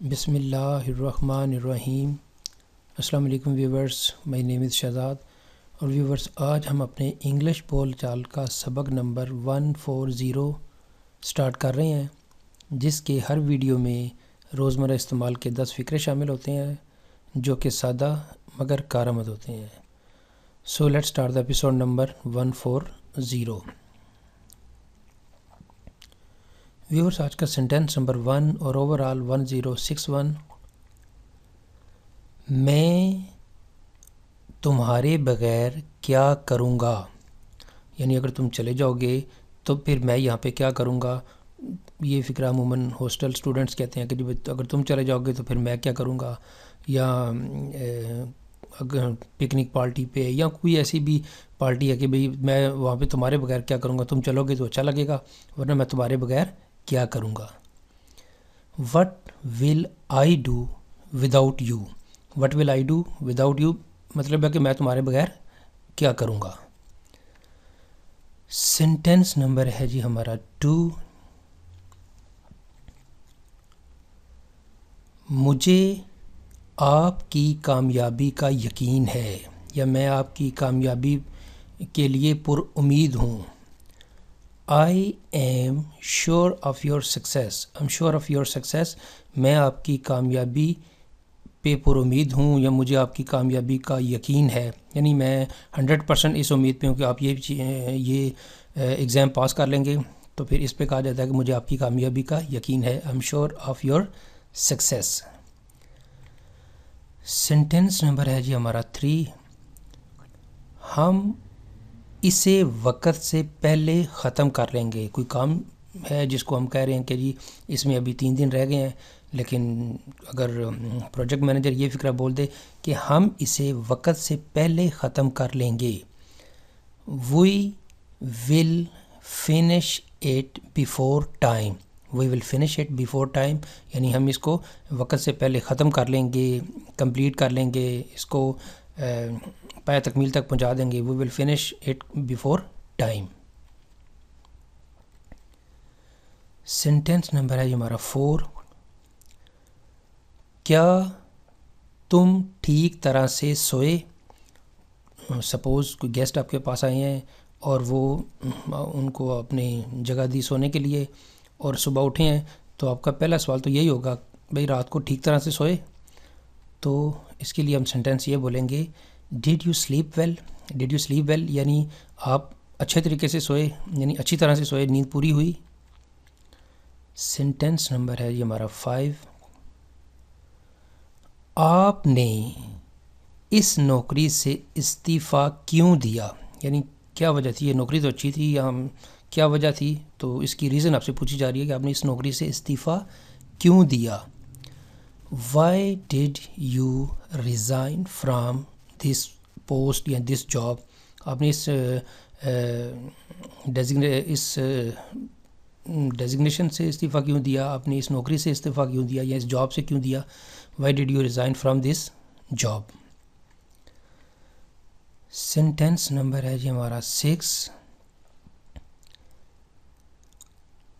بسم اللہ الرحمن الرحیم۔ السلام علیکم ویورز، مائی نیم از شہزاد۔ اور ویورز، آج ہم اپنے انگلش بول چال کا سبق نمبر 140 سٹارٹ کر رہے ہیں، جس کے ہر ویڈیو میں روزمرہ استعمال کے 10 فقرے شامل ہوتے ہیں جو کہ سادہ مگر کارآمد ہوتے ہیں۔ So let start the episode number 140۔ Viewers, آج کا سینٹینس نمبر 1 اور اوور آل 1061۔ میں تمہارے بغیر کیا کروں گا، یعنی اگر تم چلے جاؤ گے تو پھر میں یہاں پہ کیا کروں گا۔ یہ فکرہ عموماً ہاسٹل اسٹوڈنٹس کہتے ہیں کہ اگر تم چلے جاؤ گے تو پھر میں کیا کروں گا، یا اگر پکنک پارٹی پہ یا کوئی ایسی بھی پارٹی ہے کہ بھئی میں وہاں پہ تمہارے بغیر کیا کروں گا، تم چلو گے تو اچھا لگے گا، ورنہ میں تمہارے بغیر کیا کروں گا۔ What will I do without you. What will I do without you مطلب ہے کہ میں تمہارے بغیر کیا کروں گا۔ سینٹینس نمبر ہے جی ہمارا 2۔ مجھے آپ کی کامیابی کا یقین ہے، یا میں آپ کی کامیابی کے لیے پر امید ہوں۔ I am sure of your success۔ I'm sure of your success۔ میں آپ کی کامیابی پہ پر امید ہوں، یا مجھے آپ کی کامیابی کا یقین ہے، یعنی میں 100% اس امید پہ ہوں کہ آپ یہ ایگزام پاس کر لیں گے، تو پھر اس پہ کہا جاتا ہے کہ مجھے آپ کی کامیابی کا یقین ہے۔ I'm sure of your success۔ Sentence number ہے جی ہمارا 3۔ ہم اسے وقت سے پہلے ختم کر لیں گے۔ کوئی کام ہے جس کو ہم کہہ رہے ہیں کہ جی اس میں ابھی 3 دن رہ گئے ہیں، لیکن اگر پروجیکٹ مینیجر یہ فکرہ بول دے کہ ہم اسے وقت سے پہلے ختم کر لیں گے، we will finish it before time. We will finish it before time, یعنی ہم اس کو وقت سے پہلے ختم کر لیں گے، کمپلیٹ کر لیں گے، اس کو پایہ تکمیل تک پہنچا دیں گے۔ We will finish it before time. Sentence number ہے ہمارا 4۔ کیا تم ٹھیک طرح سے سوئے؟ سپوز کوئی گیسٹ آپ کے پاس آئے ہیں اور وہ ان کو اپنی جگہ دی سونے کے لیے، اور صبح اٹھے ہیں، تو آپ کا پہلا سوال تو یہی ہوگا بھئی رات کو ٹھیک طرح سے سوئے؟ تو اس کے لیے ہم سینٹینس یہ بولیں گے did you sleep well. Did you sleep well یعنی آپ اچھے طریقے سے سوئے، یعنی اچھی طرح سے سوئے، نیند پوری ہوئی۔ سینٹینس نمبر ہے یہ ہمارا 5۔ آپ نے اس نوکری سے استعفیٰ کیوں دیا، یعنی کیا وجہ تھی، یہ نوکری تو اچھی تھی، یا کیا وجہ تھی، تو اس کی ریزن آپ سے پوچھی جا رہی ہے کہ آپ نے اس نوکری سے استعفیٰ کیوں دیا۔ Why did you resign from this post یا دس جاب۔ آپ نے اس ڈیزگنیشن سے استعفیٰ کیوں دیا، آپ نے اس نوکری سے استعفیٰ کیوں دیا، یا اس جاب سے کیوں دیا۔ Why did you resign from this job. Sentence number ہے جی ہمارا 6۔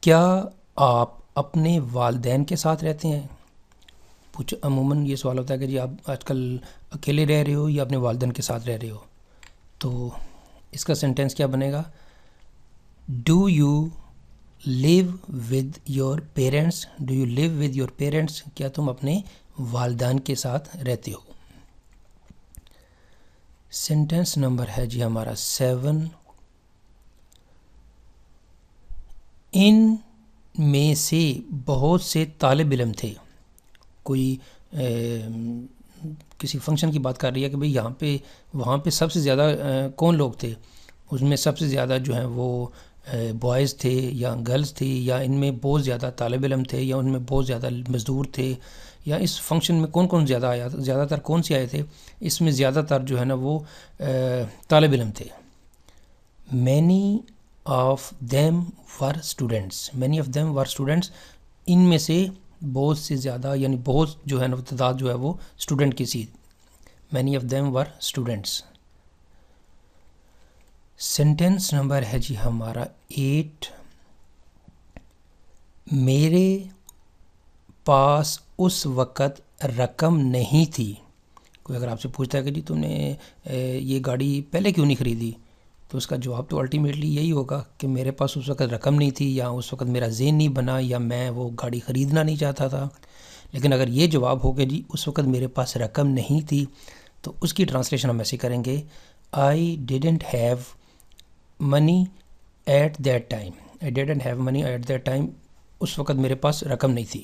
کیا آپ اپنے والدین کے ساتھ رہتے ہیں؟ عموماً یہ سوال ہوتا ہے کہ جی آپ آج کل اکیلے رہ رہے ہو یا اپنے والدین کے ساتھ رہ رہے ہو، تو اس کا سینٹینس کیا بنے گا، do you live with your parents. Do you live with your parents, کیا تم اپنے والدین کے ساتھ رہتے ہو۔ سینٹینس نمبر ہے جی ہمارا 7۔ ان میں سے بہت سے طالب علم تھے۔ کوئی کسی فنکشن کی بات کر رہی ہے کہ بھئی یہاں پہ وہاں پہ سب سے زیادہ کون لوگ تھے، اس میں سب سے زیادہ جو ہیں وہ بوائز تھے یا گرلز تھی، یا ان میں بہت زیادہ طالب علم تھے، یا ان میں بہت زیادہ مزدور تھے، یا اس فنکشن میں کون زیادہ آیا، زیادہ تر کون سے آئے تھے، اس میں زیادہ تر جو ہے نا وہ طالب علم تھے۔ Many of them were students. Many of them were students, ان میں سے بہت سے زیادہ، یعنی بہت جو ہے نا تعداد جو ہے وہ اسٹوڈنٹ کی سی۔ Many of them were students. Sentence number ہے جی ہمارا 8۔ میرے پاس اس وقت رقم نہیں تھی. کوئی اگر آپ سے پوچھتا ہے کہ جی تم نے یہ گاڑی پہلے کیوں نہیں خریدی، تو اس کا جواب تو الٹیمیٹلی یہی ہوگا کہ میرے پاس اس وقت رقم نہیں تھی، یا اس وقت میرا ذہن نہیں بنا، یا میں وہ گاڑی خریدنا نہیں چاہتا تھا. لیکن اگر یہ جواب ہو کہ جی اس وقت میرے پاس رقم نہیں تھی، تو اس کی ٹرانسلیشن ہم ایسے کریں گے I didn't have money at that time. I didn't have money at that time, اس وقت میرے پاس رقم نہیں تھی.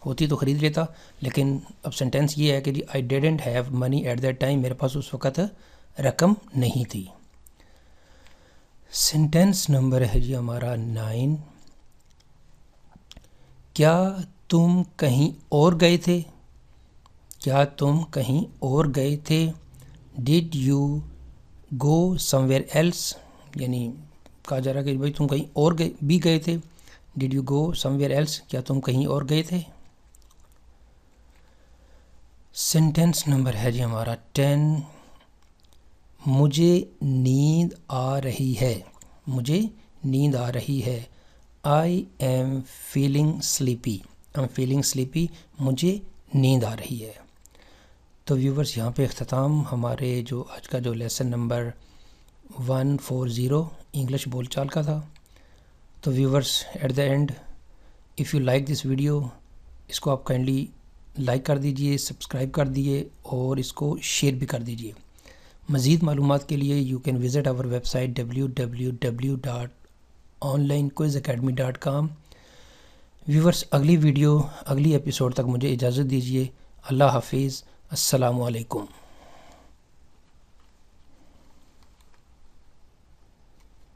ہوتی تو خرید لیتا، لیکن اب سینٹینس یہ ہے کہ جی I didn't have money at that time, میرے پاس اس وقت رقم نہیں تھی. سینٹینس نمبر ہے جی ہمارا 9. کیا تم کہیں اور گئے تھے؟ کیا تم کہیں اور گئے تھے؟ Did you go somewhere else, یعنی کہا جا رہا کہ بھائی تم کہیں اور بھی گئے تھے. Did you go somewhere else, کیا تم کہیں اور گئے تھے. سینٹینس نمبر ہے جی ہمارا 10. مجھے نیند آ رہی ہے. مجھے نیند آ رہی ہے. I am feeling sleepy. I am feeling sleepy, مجھے نیند آ رہی ہے. تو ویورز یہاں پہ اختتام ہمارے جو آج کا جو لیسن نمبر 140 انگلش بول چال کا تھا. تو viewers at the end of you like this video, اس کو آپ کائنڈلی لائک کر دیجئے، سبسکرائب کر دیجئے اور اس کو شیئر بھی کر دیجئے. مزید معلومات کے لیے you can visit our website www.onlinequizacademy.com. Viewers اگلی ویڈیو اگلی ایپیسوڈ تک مجھے اجازت دیجیے. اللہ حافظ. السلام علیکم.